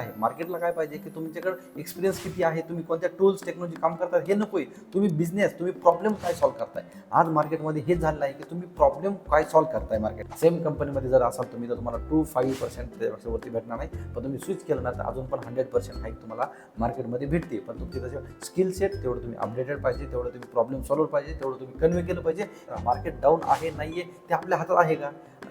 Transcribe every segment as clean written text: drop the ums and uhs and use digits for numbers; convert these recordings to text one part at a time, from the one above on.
आहे. मार्केटला काय पाहिजे की तुमच्याकडे एक्सपिरियन्स किती आहे, तुम्ही कोणत्या टूल्स टेक्नॉलॉजी काम करतात हे नकोय. तुम्ही बिझनेस, तुम्ही प्रॉब्लेम काय सॉल्व्ह करताय. आज मार्केटमध्ये हेच झालेलं आहे की तुम्ही प्रॉब्लेम काय सॉल्व्ह करताय. मार्केट सेम कंपनीमध्ये जर असाल तुम्ही तर तुम्हाला 2-5% त्यापेक्षा वरती भेटणार नाही. पण तुम्ही स्विच केलं ना तर अजून पण 100% हाईक तुम्हाला मार्केटमध्ये भेटते. पण तुमची तसे स्किल सेट तेवढं तुम्ही अपडेटेड पाहिजे, तेवढं तुम्ही प्रॉब्लेम सॉल्व्ह पाहिजे, तेवढं तुम्ही कन्वे केलं पाहिजे. मार्केट डाऊन आहे नाहीये ते आपल्या हातात आहे का.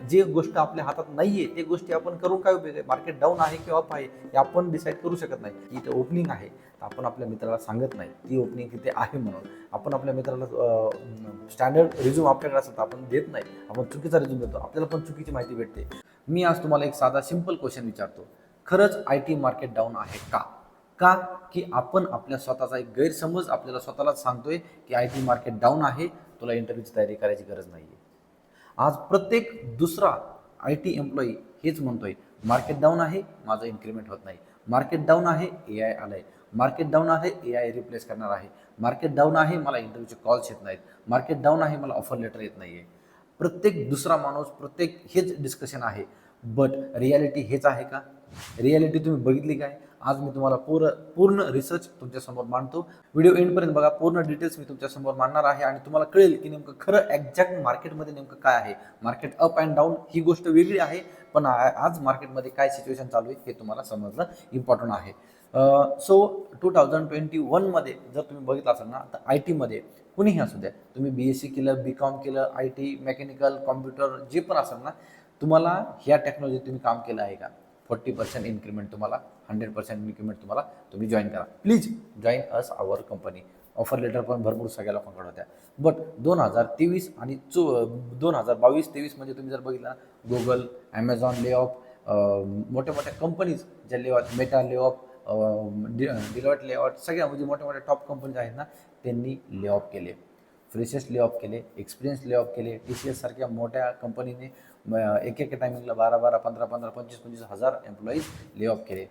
जे गोष्ट आपल्या हातात नाहीये ते गोष्टी आपण करून काय उपयोग आहे. मार्केट डाऊन आहे की अप आहे हे आपण डिसाईड करू शकत नाही. की इथे ओपनिंग आहे आपण आपल्या मित्राला सांगत नाही ती ओपनिंग तिथे आहे म्हणून. आपण आपल्या मित्राला स्टँडर्ड रिझ्यूम आपल्याकडे असेल तर आपण देत नाही, आपण चुकीचा रिझ्यूम देतो, आपल्याला पण चुकीची माहिती भेटते. मी आज तुम्हाला एक साधा सिंपल क्वेश्चन विचारतो, खरंच IT मार्केट डाऊन आहे का. का की आपण आपल्या स्वतःचा एक गैरसमज आपल्याला स्वतःलाच सांगतोय की IT मार्केट डाऊन आहे, तुला इंटरव्ह्यूची तयारी करायची गरज नाही आहे. आज प्रत्येक दुसरा IT एम्प्लॉई हेच म्हणतोय मार्केट डाऊन आहे, माझं इन्क्रीमेंट होत नाही. मार्केट डाऊन आहे, AI आलंय. मार्केट डाऊन आहे, AI रिप्लेस करणार आहे. मार्केट डाऊन आहे, मला इंटरव्ह्यूचे कॉल्स येत नाहीत. मार्केट डाऊन आहे, मला ऑफर लेटर येत नाही आहे. प्रत्येक दुसरा माणूस प्रत्येक हेच डिस्कशन आहे. बट रियालिटी हेच आहे का. रियालिटी तुम्ही बघितली काय. आज मी तुम्हाला पूर्ण रिसर्च तुमच्यासमोर मांडतो. व्हिडिओ एंडपर्यंत बघा, पूर्ण डिटेल्स मी तुमच्यासमोर मांडणार आहे आणि तुम्हाला कळेल की नेमकं खरं एक्झॅक्ट मार्केटमध्ये नेमकं काय आहे. मार्केट अप अँड डाऊन ही गोष्ट वेगळी आहे, पण आज मार्केटमध्ये काय सिच्युएशन चालू आहे हे तुम्हाला समजणं इम्पॉर्टंट आहे. सो 2021मध्ये जर तुम्ही बघितलं असाल ना तर IT मध्ये कुणीही असू द्या, तुम्ही BSc केलं, BCom केलं, IT मेकॅनिकल कॉम्प्युटर जे पण असेल ना, तुम्हाला ह्या टेक्नॉलॉजीत तुम्ही काम केलं आहे का. 40% इन्क्रीमेंट तुम्हाला, 100% इन्क्रीमेंट तुम्हाला, तुम्ही जॉईन करा. Please join us our company. Offer letter पण भरपूर सगळ्या लोकांकडे होत्या. बट 2023 आणि 2022-23 म्हणजे तुम्ही जर बघितलं ना, गुगल, ॲमेझॉन ले ऑफ, मोठ्या मोठ्या कंपनीज ज्या lay off, Meta lay off, Deloitte lay off, सगळ्या म्हणजे मोठ्या मोठ्या टॉप कंपनीज आहेत ना त्यांनी ले ऑफ केले. फ्रेशर्स ले ऑफ केले, एक्सपिरियन्स ले ऑफ केले. TCS सारख्या मोठ्या कंपनीने एका टायमिंगला 12-12, 15-15, 25-25 हजार एम्प्लॉईज ले ऑफ केले.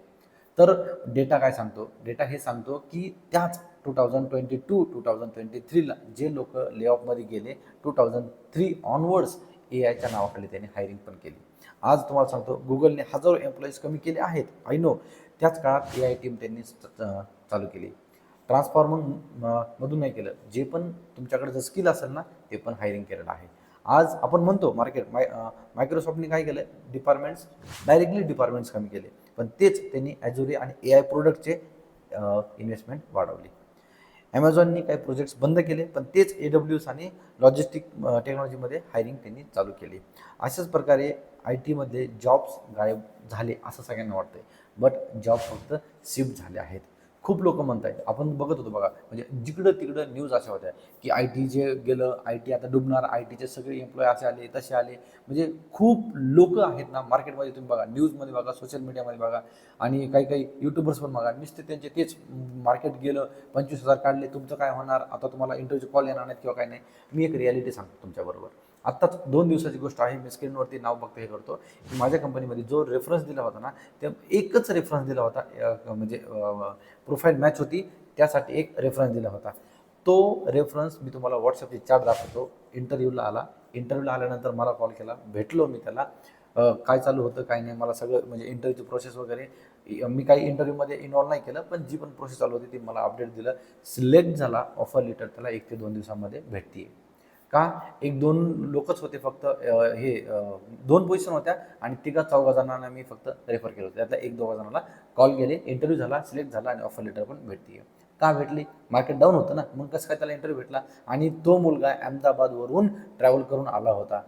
तर डेटा काय सांगतो. डेटा हे सांगतो की त्याच 2022-2023ला जे लोक ले ऑफमध्ये गेले, 2003 ऑनवर्ड्स AIच्या नावाखाली त्यांनी हायरिंग पण केली. आज तुम्हाला सांगतो गुगलने हजारो एम्प्लॉईज कमी केले आहेत, आय नो. त्याच काळात AI टीम त्यांनी चालू केली. ट्रान्सफॉर्मर मधून नाही केलं, जे पण तुमच्याकडे जर स्किल असेल ना ते पण हायरिंग केलेलं आहे. आज आपण म्हणतो मायक्रोसॉफ्टने काय केलं, डायरेक्टली डिपार्टमेंट्स कमी केले, पण तेच त्यांनी ॲझुरे आणि AI प्रोडक्टचे इन्व्हेस्टमेंट वाढवली. ॲमेझॉननी काही प्रोजेक्ट्स बंद केले, पण तेच AWS आणि लॉजिस्टिक टेक्नॉलॉजीमध्ये हायरिंग त्यांनी चालू केली. अशाच प्रकारे IT मध्ये जॉब्स गायब झाले असं सगळ्यांना वाटतंय, बट जॉब फक्त शिफ्ट झाले आहेत. खूप लोक म्हणत आहेत, आपण बघत होतो बघा, म्हणजे जिकडं तिकडं न्यूज अशा होत्या की IT जे गेलं, IT आता डुबणार, ITचे सगळे एम्प्लॉय असे आले तसे आले. म्हणजे खूप लोक आहेत ना मार्केटमध्ये, तुम्ही बघा, न्यूजमध्ये बघा, सोशल मीडियामध्ये बघा, आणि काही काही यूट्यूबर्स पण बघा, नुसते त्यांचे तेच मार्केट गेलं, 25,000 काढले, तुमचं काय होणार, आता तुम्हाला इंटरव्ह्यूचे कॉल येणार नाहीत किंवा काय नाही. मी एक रियालिटी सांगतो तुमच्याबरोबर. आत्ताच 2 दिवसाची गोष्ट आहे, मी स्क्रीनवरती नाव बघतो हे करतो की माझ्या कंपनीमध्ये जो रेफरन्स दिला होता ना, त्या एकच रेफरन्स दिला होता, म्हणजे प्रोफाईल मॅच होती त्यासाठी एक रेफरन्स दिला होता. तो रेफरन्स मी तुम्हाला व्हॉट्सअपची चॅट दाखवतो. इंटरव्ह्यूला आल्यानंतर मला कॉल केला, भेटलो मी त्याला. काय चालू होतं काय नाही मला सगळं, म्हणजे इंटरव्ह्यूची प्रोसेस वगैरे, मी काही इंटरव्ह्यूमध्ये इन्व्हॉल्व नाही केलं, पण जी पण प्रोसेस चालू होती ती मला अपडेट दिलं. सिलेक्ट झाला, ऑफर लेटर त्याला 1 ते 2 दिवसामध्ये भेटते. का, 1-2 लोकच होते फक्त, 2 पोझिशन होत्या आणि 3-4 जणांना मी फक्त रेफर केलं होतं. त्यातल्या 1-2 जणांना कॉल केले, इंटरव्ह्यू झाला, सिलेक्ट झाला आणि ऑफर लेटर पण भेटते. का भेटली, मार्केट डाऊन होतं ना, मग कसं काय त्याला इंटरव्ह्यू भेटला. आणि तो मुलगा अहमदाबादवरून ट्रॅव्हल करून आला होता.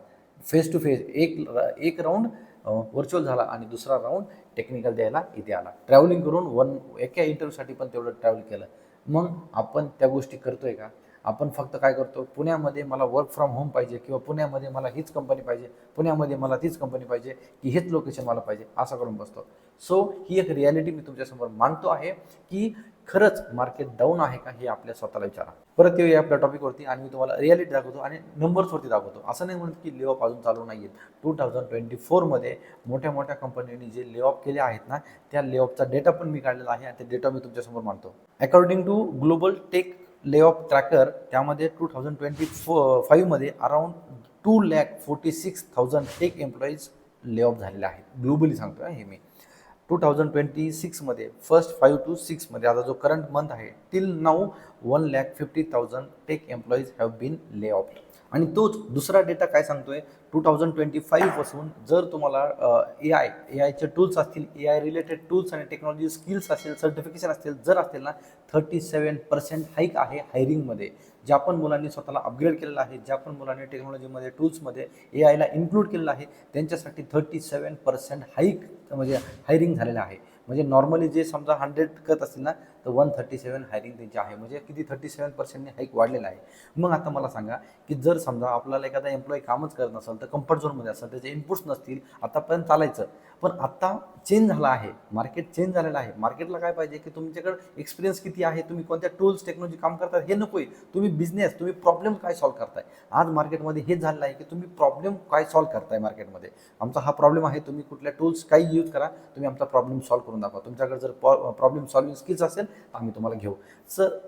फेस टू फेस एक राऊंड व्हर्च्युअल झाला आणि दुसरा राऊंड टेक्निकल द्यायला इथे आला. ट्रॅव्हलिंग करून एका इंटरव्ह्यूसाठी पण तेवढं ट्रॅव्हल केलं. मग आपण त्या गोष्टी करतोय का. आपण फक्त काय करतो, पुण्यामध्ये मला वर्क फ्रॉम होम पाहिजे किंवा पुण्यामध्ये मला हीच कंपनी पाहिजे, पुण्यामध्ये मला तीच कंपनी पाहिजे, की हेच लोकेशन मला पाहिजे, असं करून बसतो. सो ही एक रियालिटी मी तुमच्यासमोर मांडतो आहे की खरंच मार्केट डाऊन आहे का हे आपल्या स्वतःला विचारा. परत येऊया आपल्या टॉपिकवरती आणि मी तुम्हाला रियालिटी दाखवतो आणि नंबर्सवरती दाखवतो. असं नाही म्हणत की ले ऑफ अजून चालू नाही आहेत. 2024मध्ये मोठ्या मोठ्या कंपन्यांनी जे ले ऑफ केले आहेत ना, त्या ले ऑफचा डेटा पण मी काढलेला आहे आणि ते डेटा मी तुमच्यासमोर मांडतो. According to global tech layoff tracker, त्यामध्ये 2025मध्ये around 2,46,000 tech employees layoff झालेले आहेत. ग्लोबली सांगतो हे मी. 2026मध्ये फर्स्ट 5 to 6मध्ये आता जो करंट मंथ आहे till now 1,50,000 tech employees have been lay off. आणि तोच दुसरा डेटा काय सांगतोय 2025 पासून जर तुम्हाला ए आयचे टूल्स असतील, ए आय रिलेटेड टूल्स आणि टेक्नॉलॉजी स्किल्स असेल, सर्टिफिकेशन असतील जर असतील ना 37% हाईक आहे हायरिंगमध्ये. ज्या पण मुलांनी स्वतःला अपग्रेड केलेलं आहे, ज्या पण मुलांनी टेक्नॉलॉजीमध्ये टूल्समध्ये ए आयला इन्क्लूड केलेलं आहे त्यांच्यासाठी 37% हाईक म्हणजे हायरिंग झालेलं आहे. म्हणजे नॉर्मली जे समजा 100 करत असतील ना तर 137 हायरिंग त्यांची आहे. म्हणजे किती 37%ने हाईक वाढलेला आहे. मग आता मला सांगा की जर समजा आपल्याला एखादा एम्प्लॉई कामच करत नसेल तर कम्फर्ट झोनमध्ये असेल, त्याचे इनपुट्स नसतील, आतापर्यंत चालायचं. पण आता चेंज झाला आहे, मार्केट चेंज झालेलं आहे. मार्केटला काय पाहिजे की तुमच्याकडे एक्सपिरियन्स किती आहे, तुम्ही कोणत्या टूल्स टेक्नॉलॉजी काम करतात हे नको आहे. तुम्ही बिझनेस, तुम्ही प्रॉब्लेम काय सॉल्व्ह करताय. आज मार्केटमध्ये हेच झालेलं आहे की तुम्ही प्रॉब्लेम काय सॉल्व्ह करताय मार्केटमध्ये. आमचा हा प्रॉब्लेम आहे, तुम्ही कुठल्या टूल्स काही यूज करा, तुम्ही आमचा प्रॉब्लेम सॉल्व्ह करून दाखवा. तुमच्याकडे जर प्रॉब्लेम सॉल्विंग स्किल्स असेल आम्ही तुम्हाला घेऊ.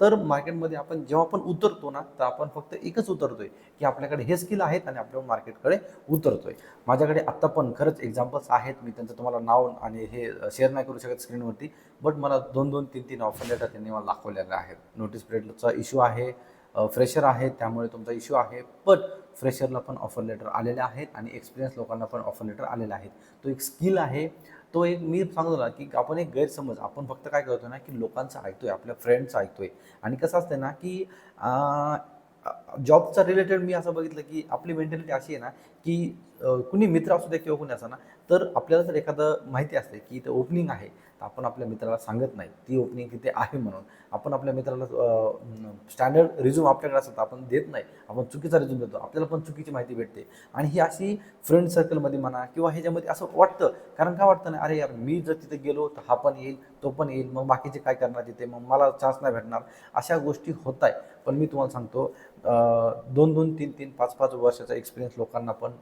तर मार्केटमध्ये आपण जेव्हा पण उतरतो ना तर आपण फक्त एकच उतरतोय की आपल्याकडे हे स्किल आहेत आणि आपल्या मार्केटकडे उतरतोय. माझ्याकडे आत्ता पण खरंच एक्झाम्पल्स आहेत, मी त्यांचं तुम्हाला नाव आणि हे शेअर नाही करू शकत स्क्रीनवरती, बट मला 2-2, 3-3 ऑफर लेटर त्यांनी मला दाखवलेले आहेत. नोटीस पिरियडचा इश्यू आहे, फ्रेशर आहे त्यामुळे तुमचा इश्यू आहे, पण फ्रेशरला पण ऑफर लेटर आलेले आहेत आणि एक्सपिरियन्स लोकांना पण ऑफर लेटर आलेले आहेत. तो एक स्किल आहे. तो एक मी सांगतो ना की आपण एक गैरसमज आपण फक्त काय करतो ना की लोकांचं ऐकतोय, आपल्या फ्रेंड्सचं ऐकतोय. आणि कसं असतं ना की जॉबचा रिलेटेड मी असं बघितलं की आपली मेंटॅलिटी अशी आहे ना की कुणी मित्र असू द्या किंवा कुणी असं ना, तर आपल्याला जर एखादं माहिती असते की इथं ओपनिंग आहे तर आपण आपल्या मित्राला सांगत नाही ती ओपनिंग तिथे आहे म्हणून. आपण आपल्या मित्राला स्टँडर्ड रिझ्यूम आपल्याकडे असतं आपण देत नाही, आपण चुकीचा रिझ्यूम देतो, आपल्याला पण चुकीची माहिती भेटते. आणि ही अशी फ्रेंड सर्कलमध्ये म्हणा किंवा ह्याच्यामध्ये असं वाटतं. कारण काय वाटतं ना, अरे यार मी जर तिथे गेलो तर हा पण येईल, तो पण येईल, मग बाकीचे काय करणार तिथे, मग मला चान्स नाही भेटणार, अशा गोष्टी होत आहे. पण मी तुम्हाला सांगतो 2-2, 3-3, 5-5 वर्षाचा एक्सपिरियन्स लोकांना पण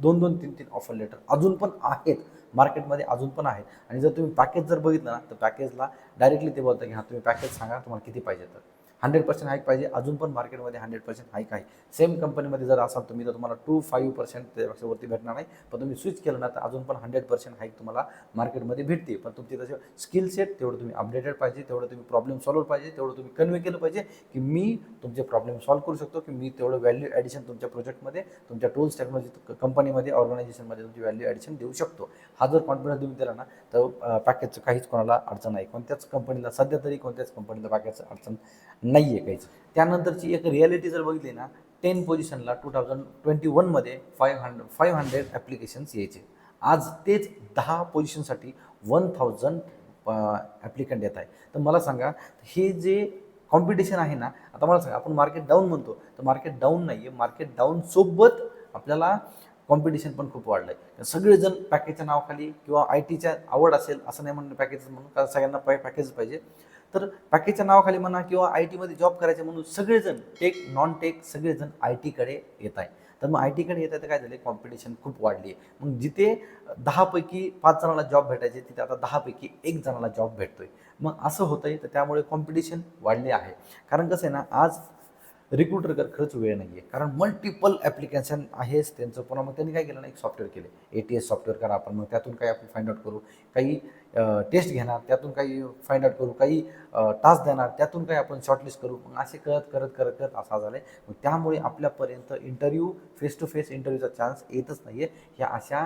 2-2, 3-3 ऑफर लेटर अजून पण आहेत मार्केटमध्ये, अजून पण आहेत. आणि जर तुम्ही पॅकेज जर बघितलं ना तर पॅकेजला डायरेक्टली ते बोलतं की हां तुम्ही पॅकेज सांगा तुम्हाला किती पाहिजे. तर 100% हाईक पाहिजे, अजून पण मार्केटमध्ये 100% हाईक आहे. सेम कंपनीमध्ये जर असाल तुम्ही तर तुम्हाला 2-5% त्यापेक्षा वरती भेटणार नाही. पण तुम्ही स्विच केलं ना तर अजून पण 100% हाईक तुम्हाला मार्केटमध्ये भेटते. पण तुमची तसे स्किल सेट तेवढं तुम्ही अपडेटेड पाहिजे, तेवढं तुम्ही प्रॉब्लेम सॉल्व्हर पाहिजे, तेवढं तुम्ही कन्वे केलं पाहिजे की मी तुमचे प्रॉब्लेम सॉल्व्ह करू शकतो, की मी तेवढं व्हॅल्यू ॲडिशन तुमच्या प्रोजेक्टमध्ये, तुमच्या टूल्स टेक्नॉलॉजी कंपनीमध्ये, ऑर्गनायझेशनमध्ये तुमची व्हॅल्यू ॲडिशन देऊ शकतो. हा जर कॉन्फिडन्स तुम्ही दिला ना तर पॅकेजचं काहीच कोणाला अडचण नाही. कोणत्याच कंपनीला सध्या तरी कोणत्याच कंपनीला पॅकेजचं अडचण नाही आहे काहीच. त्यानंतरची एक रिॲलिटी जर बघितली ना 10 पोझिशनला 2021मध्ये 500 ॲप्लिकेशन्स यायचे. आज तेच 10 पोझिशनसाठी 1000 ॲप्लिकंट येत आहे. तर मला सांगा हे जे कॉम्पिटिशन आहे ना, आता मला सांगा आपण मार्केट डाऊन म्हणतो तर मार्केट डाऊन नाही आहे, मार्केट डाऊनसोबत आपल्याला कॉम्पिटिशन पण खूप वाढलं आहे. सगळेजण पॅकेजच्या नावाखाली किंवा आय टीच्या आवड असेल असं नाही म्हणणं पॅकेज म्हणून, कारण सगळ्यांना पॅकेज पाहिजे. तर पॅकेजच्या नावाखाली म्हणा किंवा आय टीमध्ये जॉब करायचे म्हणून सगळेजण टेक नॉन टेक सगळेजण आय टीकडे येत आहे. तर मग आय टीकडे येत आहे तर काय झाले, कॉम्पिटिशन खूप वाढली आहे. मग जिथे 10पैकी 5 जणांना जॉब भेटायचे तिथे आता 10पैकी 1 जणाला जॉब भेटतोय. मग असं होतं आहे. तर त्यामुळे कॉम्पिटिशन वाढले आहे. कारण कसं आहे ना, आज रिक्रुटरकडे खरंच वेळ नाही आहे, कारण मल्टिपल ॲप्लिकेशन आहेच त्यांचं. पुन्हा मग त्यांनी काय केलं ना, एक सॉफ्टवेअर केले ATS सॉफ्टवेअर करा आपण, मग त्यातून काही आपण फाइंड आउट करू, काही टेस्ट घेणार त्यातून काही फाइंड आउट करू, काही टास्क देणार त्यातून काही आपण शॉर्टलिस्ट करू. मग असे करत असा झालं आहे. मग त्यामुळे आपल्यापर्यंत इंटरव्ह्यू फेस टू फेस इंटरव्ह्यूचा चान्स येतच नाही आहे ह्या अशा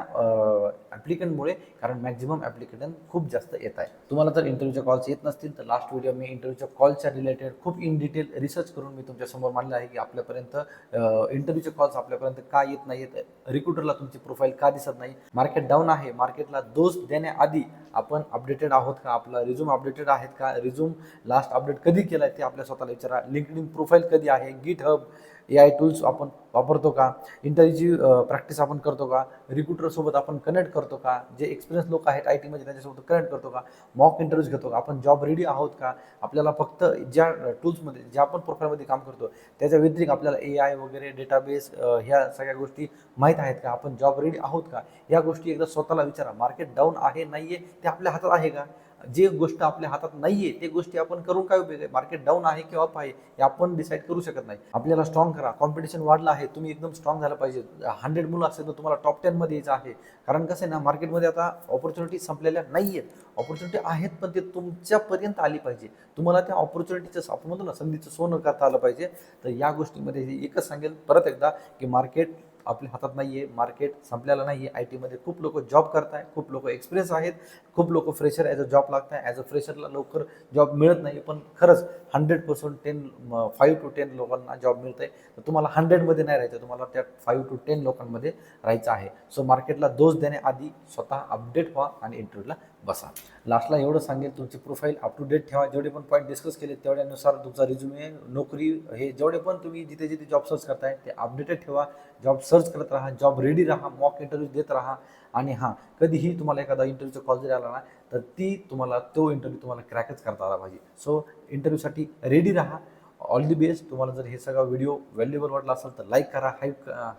ॲप्लिकंटमुळे. कारण मॅक्झिमम ॲप्लिकंट खूप जास्त येत आहे. तुम्हाला जर इंटरव्ह्यूच्या कॉल्स येत नसतील तर लास्ट व्हिडिओ मी इंटरव्ह्यूच्या कॉलच्या रिलेटेड खूप इन डिटेल रिसर्च करून मी तुमच्यासमोर मांडलं आहे की आपल्यापर्यंत इंटरव्ह्यूचे कॉल्स आपल्यापर्यंत का येत नाही आहेत, रिक्रुटरला तुमची प्रोफाईल का दिसत नाही, मार्केट डाऊन आहे, मार्केटला दोष देण्याआधी आपण अपडेटेड आहोत का, आपला रिझ्यूम अपडेटेड आहेत का, रिझ्यूम लास्ट अपडेट कधी केला आहे ते आपल्या स्वतःला विचारा, लिंक्डइन प्रोफाईल कधी आहे, गिटहब AI टूल्स आपण वापरतो का, इंटरव्ह्यूची प्रॅक्टिस आपण करतो का, रिक्रुटरसोबत आपण कनेक्ट करतो का, जे एक्सपिरियन्स लोक आहेत आय टीमध्ये त्यांच्यासोबत कनेक्ट करतो का, मॉक इंटरव्ह्यूज घेतो का, आपण जॉब रेडी आहोत का, आपल्याला फक्त ज्या टूल्समध्ये ज्या आपण प्रोफाईलमध्ये काम करतो त्याच्या व्यतिरिक्त आपल्याला AI वगैरे डेटाबेस ह्या सगळ्या गोष्टी माहीत आहेत का, आपण जॉब रेडी आहोत का, या गोष्टी एकदा स्वतःला विचारा. मार्केट डाऊन आहे नाही आहे ते आपल्या हातात आहे का. जे गोष्ट आपल्या हातात नाहीये ते गोष्टी आपण करून काय उपयोग आहे? मार्केट डाऊन आहे किंवा अप आहे हे आपण डिसाईड करू शकत नाही. आपल्याला स्ट्रॉंग करा, कॉम्पिटिशन वाढलं आहे, तुम्ही एकदम स्ट्रॉंग झालं पाहिजे. 100 मुलं असेल तर तुम्हाला टॉप 10 मध्ये यायचं आहे. कारण कसं आहे ना, मार्केटमध्ये आता ऑपॉर्च्युनिटी संपलेल्या नाही आहेत. ऑपॉर्च्युनिटी आहेत, पण ते तुमच्यापर्यंत आली पाहिजे. तुम्हाला त्या ऑपॉर्च्युनिटीचं आपण म्हणतो ना, संधीचं सोनं करता आलं पाहिजे. तर या गोष्टीमध्ये एकच सांगेल परत एकदा की मार्केट आपल्या हातात नाही आहे, मार्केट संपलेलं नाही आहे. आय टीमध्ये खूप लोक जॉब करत आहे, खूप लोक एक्सपिरियन्स आहेत, खूप लोक फ्रेशर ॲज अ जॉब लागत आहे. ॲज अ फ्रेशरला लवकर जॉब मिळत नाही, पण खरंच 100% 5 to 10 लोकांना जॉब मिळत आहे. तर तुम्हाला 100मध्ये नाही राहायचं, तुम्हाला त्या 5 to 10 लोकांमध्ये राहायचं आहे. सो मार्केटला दोष देण्याआधी स्वतः अपडेट व्हा आणि इंटरव्ह्यूला बसा. लास्टला एवढं सांगेल, तुमची प्रोफाईल अप टू डेट ठेवा. जेवढे पण पॉईंट डिस्कस केले तेवढ्यानुसार तुमचा रिझ्युमे, नोकरी, हे जेवढे पण तुम्ही जिथे जिथे जॉब सर्च करताय ते अपडेटेड ठेवा. जॉब सर्च करत राहा, जॉब रेडी राहा, मॉक इंटरव्ह्यू देत राहा. आणि हां, कधीही तुम्हाला एखादा इंटरव्ह्यूचा कॉल जरी आला ना, तर तो इंटरव्ह्यू तुम्हाला क्रॅकच करता आला पाहिजे. सो इंटरव्ह्यूसाठी रेडी राहा. All the best. तुम्हाला जर हे सगळा व्हिडिओ व्हॅल्युएबल वाटला असेल तर लाईक करा,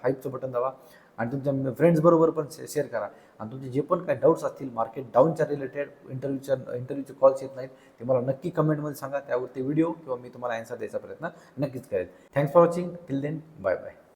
हाईपचं बटन दाबा आणि तुमच्या फ्रेंड्सबरोबर पण शेअर करा. आणि तुमचे जे पण काही डाऊट्स असतील मार्केट डाऊनच्या रिलेटेड, इंटरव्ह्यूचे कॉल्स येत नाहीत, ते मला नक्की कमेंटमध्ये सांगा. त्यावरती व्हिडिओ किंवा मी तुम्हाला ॲन्सर द्यायचा प्रयत्न नक्कीच करेल. Thanks for watching. Till then, bye bye.